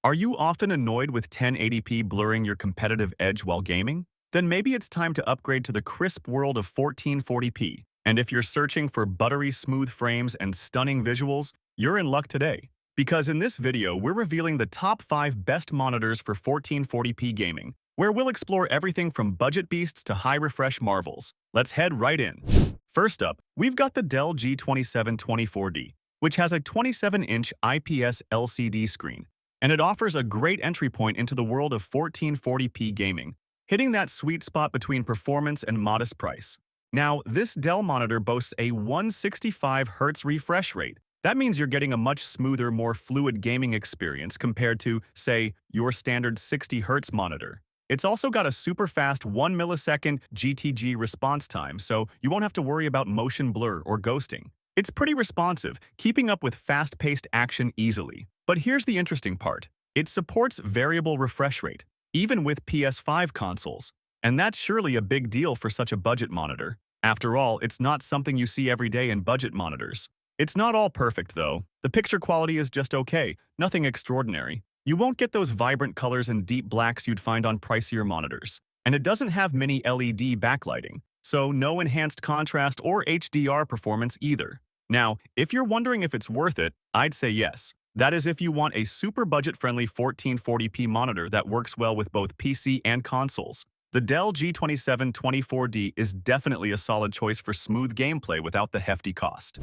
Are you often annoyed with 1080p blurring your competitive edge while gaming? Then maybe it's time to upgrade to the crisp world of 1440p. And if you're searching for buttery smooth frames and stunning visuals, you're in luck today. Because in this video, we're revealing the top 5 best monitors for 1440p gaming, where we'll explore everything from budget beasts to high refresh marvels. Let's head right in. First up, we've got the Dell G2724D, which has a 27-inch IPS LCD screen, and it offers a great entry point into the world of 1440p gaming, hitting that sweet spot between performance and modest price. Now, this Dell monitor boasts a 165Hz refresh rate. That means you're getting a much smoother, more fluid gaming experience compared to, say, your standard 60Hz monitor. It's also got a super fast 1 millisecond GTG response time, so you won't have to worry about motion blur or ghosting. It's pretty responsive, keeping up with fast-paced action easily. But here's the interesting part. It supports variable refresh rate, even with PS5 consoles. And that's surely a big deal for such a budget monitor. After all, it's not something you see every day in budget monitors. It's not all perfect, though. The picture quality is just okay, nothing extraordinary. You won't get those vibrant colors and deep blacks you'd find on pricier monitors. And it doesn't have mini LED backlighting, so no enhanced contrast or HDR performance either. Now, if you're wondering if it's worth it, I'd say yes. That is if you want a super budget-friendly 1440p monitor that works well with both PC and consoles. The Dell G2724D is definitely a solid choice for smooth gameplay without the hefty cost.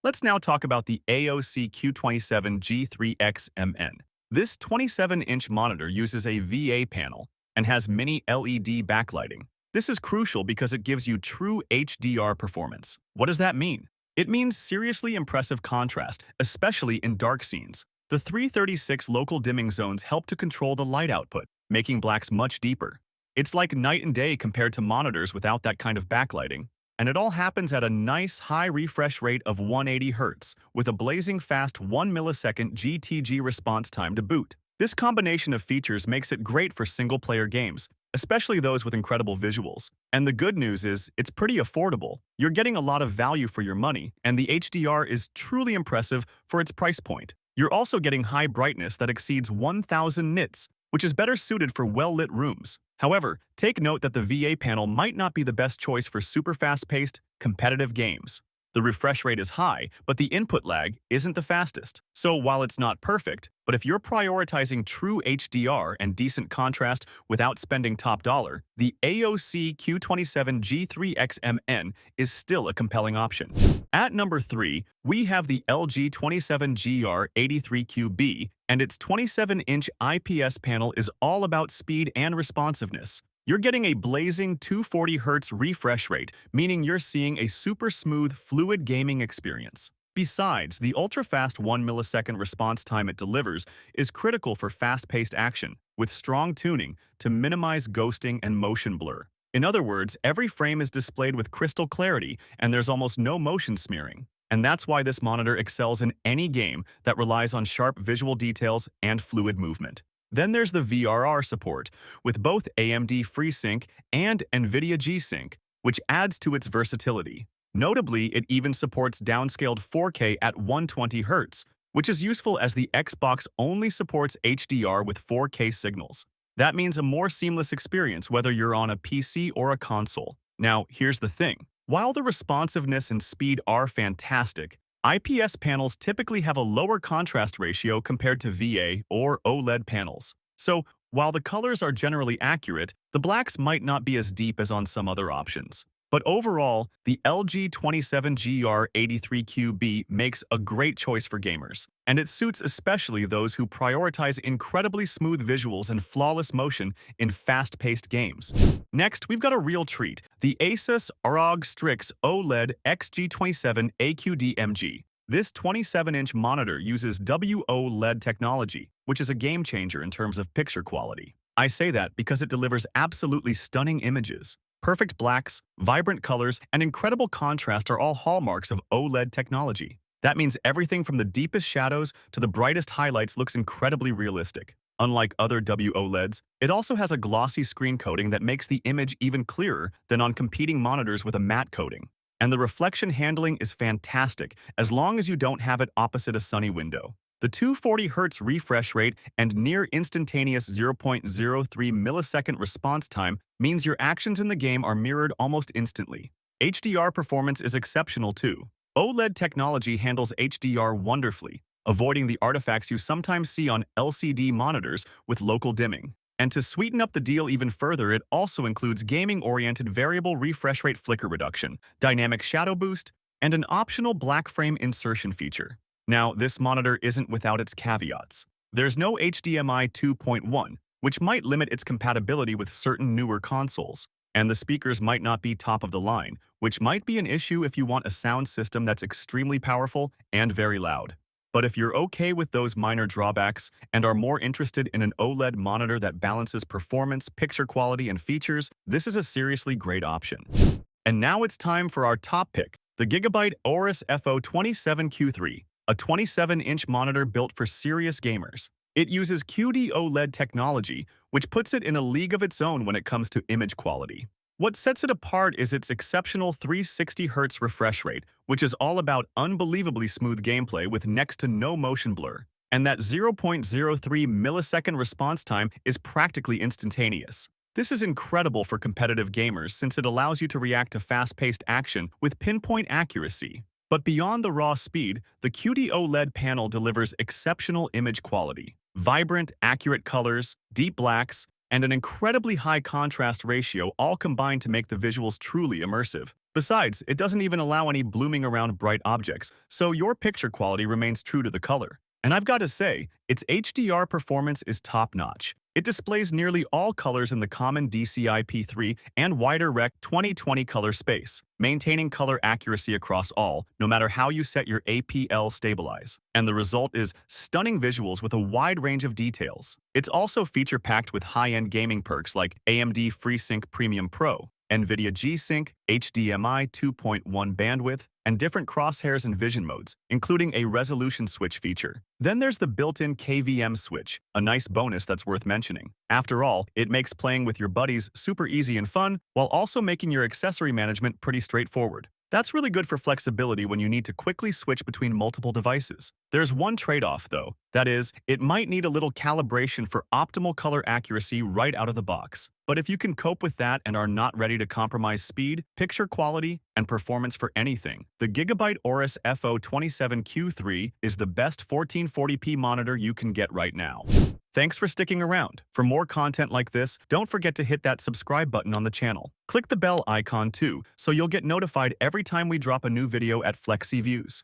Let's now talk about the AOC Q27G3XMN. This 27-inch monitor uses a VA panel and has mini LED backlighting. This is crucial because it gives you true HDR performance. What does that mean? It means seriously impressive contrast, especially in dark scenes. The 336 local dimming zones help to control the light output, making blacks much deeper. It's like night and day compared to monitors without that kind of backlighting. And it all happens at a nice high refresh rate of 180 Hz, with a blazing fast 1 millisecond GTG response time to boot. This combination of features makes it great for single-player games, especially those with incredible visuals. And the good news is, it's pretty affordable. You're getting a lot of value for your money, and the HDR is truly impressive for its price point. You're also getting high brightness that exceeds 1000 nits, which is better suited for well-lit rooms. However, take note that the VA panel might not be the best choice for super fast-paced, competitive games. The refresh rate is high, but the input lag isn't the fastest. So while it's not perfect, but if you're prioritizing true HDR and decent contrast without spending top dollar, the AOC Q27G3XMN is still a compelling option. At number 3, we have the LG 27GR83QB, and its 27-inch IPS panel is all about speed and responsiveness. You're getting a blazing 240Hz refresh rate, meaning you're seeing a super smooth, fluid gaming experience. Besides, the ultra-fast 1 millisecond response time it delivers is critical for fast-paced action, with strong tuning to minimize ghosting and motion blur. In other words, every frame is displayed with crystal clarity, and there's almost no motion smearing. And that's why this monitor excels in any game that relies on sharp visual details and fluid movement. Then there's the VRR support, with both AMD FreeSync and NVIDIA G-Sync, which adds to its versatility. Notably, it even supports downscaled 4K at 120 Hz, which is useful as the Xbox only supports HDR with 4K signals. That means a more seamless experience whether you're on a PC or a console. Now, here's the thing. While the responsiveness and speed are fantastic, IPS panels typically have a lower contrast ratio compared to VA or OLED panels. So, while the colors are generally accurate, the blacks might not be as deep as on some other options. But overall, the LG 27GR83QB makes a great choice for gamers, and it suits especially those who prioritize incredibly smooth visuals and flawless motion in fast-paced games. Next, we've got a real treat, the ASUS ROG Strix OLED X-G27AQD-MG. This 27-inch monitor uses OLED technology, which is a game-changer in terms of picture quality. I say that because it delivers absolutely stunning images. Perfect blacks, vibrant colors, and incredible contrast are all hallmarks of OLED technology. That means everything from the deepest shadows to the brightest highlights looks incredibly realistic. Unlike other OLEDs, it also has a glossy screen coating that makes the image even clearer than on competing monitors with a matte coating. And the reflection handling is fantastic as long as you don't have it opposite a sunny window. The 240 Hz refresh rate and near instantaneous 0.03 millisecond response time means your actions in the game are mirrored almost instantly. HDR performance is exceptional too. OLED technology handles HDR wonderfully, avoiding the artifacts you sometimes see on LCD monitors with local dimming. And to sweeten up the deal even further, it also includes gaming-oriented variable refresh rate flicker reduction, dynamic shadow boost, and an optional black frame insertion feature. Now, this monitor isn't without its caveats. There's no HDMI 2.1, which might limit its compatibility with certain newer consoles. And the speakers might not be top of the line, which might be an issue if you want a sound system that's extremely powerful and very loud. But if you're okay with those minor drawbacks and are more interested in an OLED monitor that balances performance, picture quality, and features, this is a seriously great option. And now it's time for our top pick, the Gigabyte AORUS FO27Q3, a 27-inch monitor built for serious gamers. It uses QD OLED technology, which puts it in a league of its own when it comes to image quality. What sets it apart is its exceptional 360 Hz refresh rate, which is all about unbelievably smooth gameplay with next to no motion blur. And that 0.03 millisecond response time is practically instantaneous. This is incredible for competitive gamers since it allows you to react to fast-paced action with pinpoint accuracy. But beyond the raw speed, the QD OLED panel delivers exceptional image quality. Vibrant, accurate colors, deep blacks, and an incredibly high contrast ratio all combine to make the visuals truly immersive. Besides, it doesn't even allow any blooming around bright objects, so your picture quality remains true to the color. And I've got to say, its HDR performance is top-notch. It displays nearly all colors in the common DCI-P3 and wider Rec 2020 color space, maintaining color accuracy across all, no matter how you set your APL stabilize. And the result is stunning visuals with a wide range of details. It's also feature-packed with high-end gaming perks like AMD FreeSync Premium Pro, NVIDIA G-Sync, HDMI 2.1 bandwidth, and different crosshairs and vision modes, including a resolution switch feature. Then there's the built-in KVM switch, a nice bonus that's worth mentioning. After all, it makes playing with your buddies super easy and fun, while also making your accessory management pretty straightforward. That's really good for flexibility when you need to quickly switch between multiple devices. There's one trade-off, though. That is, it might need a little calibration for optimal color accuracy right out of the box. But if you can cope with that and are not ready to compromise speed, picture quality, and performance for anything, the Gigabyte AORUS FO27Q3 is the best 1440p monitor you can get right now. Thanks for sticking around. For more content like this, don't forget to hit that subscribe button on the channel. Click the bell icon too, so you'll get notified every time we drop a new video at Flexi Views.